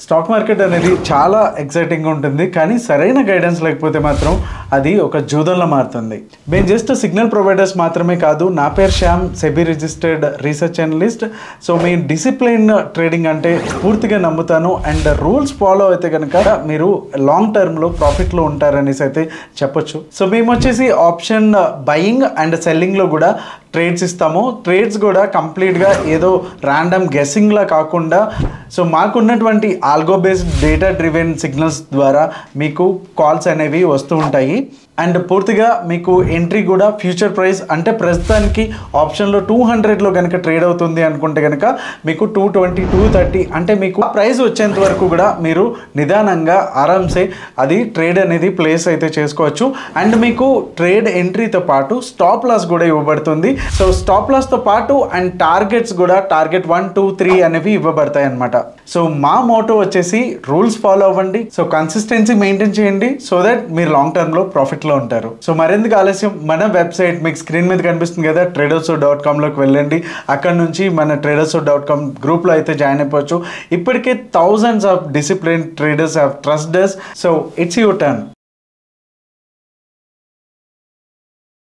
Stock market అనేది చాలా ఎక్సైటింగ్గా ఉంటుంది, కానీ సరైన గైడెన్స్ లేకపోతే మాత్రం అది ఒక జూదంలో మారుతుంది. మేము జస్ట్ సిగ్నల్ ప్రొవైడర్స్ మాత్రమే కాదు. నా పేరు Shyam, SEBI registered research analyst. So మీ డిసిప్లిన్ ట్రేడింగ్ అంటే పూర్తిగా నమ్ముతాను, అండ్ రూల్స్ ఫాలో అయితే కనుక మీరు లాంగ్ టర్మ్లో ప్రాఫిట్లో ఉంటారనేసి అయితే చెప్పొచ్చు. సో మేము వచ్చేసి ఆప్షన్ బయింగ్ అండ్ సెల్లింగ్లో కూడా ట్రేడ్స్ ఇస్తాము. ట్రేడ్స్ కూడా కంప్లీట్గా ఏదో ర్యాండమ్ గెస్సింగ్లా కాకుండా, సో మాకున్నటువంటి algo based data driven signals ద్వారా మీకు కాల్స్ అనేవి వస్తూ ఉంటాయి. అండ్ పూర్తిగా మీకు ఎంట్రీ కూడా ఫ్యూచర్ ప్రైస్ అంటే ప్రస్తుతానికి ఆప్షన్లో 200లో కనుక ట్రేడ్ అవుతుంది అనుకుంటే కనుక మీకు 220, 230 అంటే మీకు ప్రైస్ వచ్చేంత వరకు కూడా మీరు నిదానంగా ఆరామ్సే అది ట్రేడ్ అనేది ప్లేస్ అయితే చేసుకోవచ్చు. అండ్ మీకు ట్రేడ్ ఎంట్రీతో పాటు స్టాప్ లాస్ కూడా ఇవ్వబడుతుంది. సో స్టాప్ లాస్తో పాటు అండ్ టార్గెట్స్ కూడా టార్గెట్ 1, 2, 3 అనేవి ఇవ్వబడతాయి అనమాట. సో మా మోటో వచ్చేసి రూల్స్ ఫాలో అవ్వండి, సో కన్సిస్టెన్సీ మెయింటైన్ చేయండి, సో దట్ మీరు లాంగ్ టర్మ్లో ప్రాఫిట్లో ఉంటారు. సో మరెందుకు ఆలస్యం, మన వెబ్సైట్ మీకు స్క్రీన్ మీద కనిపిస్తుంది కదా, tradershow.com-లోకి వెళ్ళండి. అక్కడ నుంచి మన tradershow.com గ్రూప్లో అయితే జాయిన్ అయిపోవచ్చు. ఇప్పటికే thousands of discipline traders have trusted us. So it's your turn.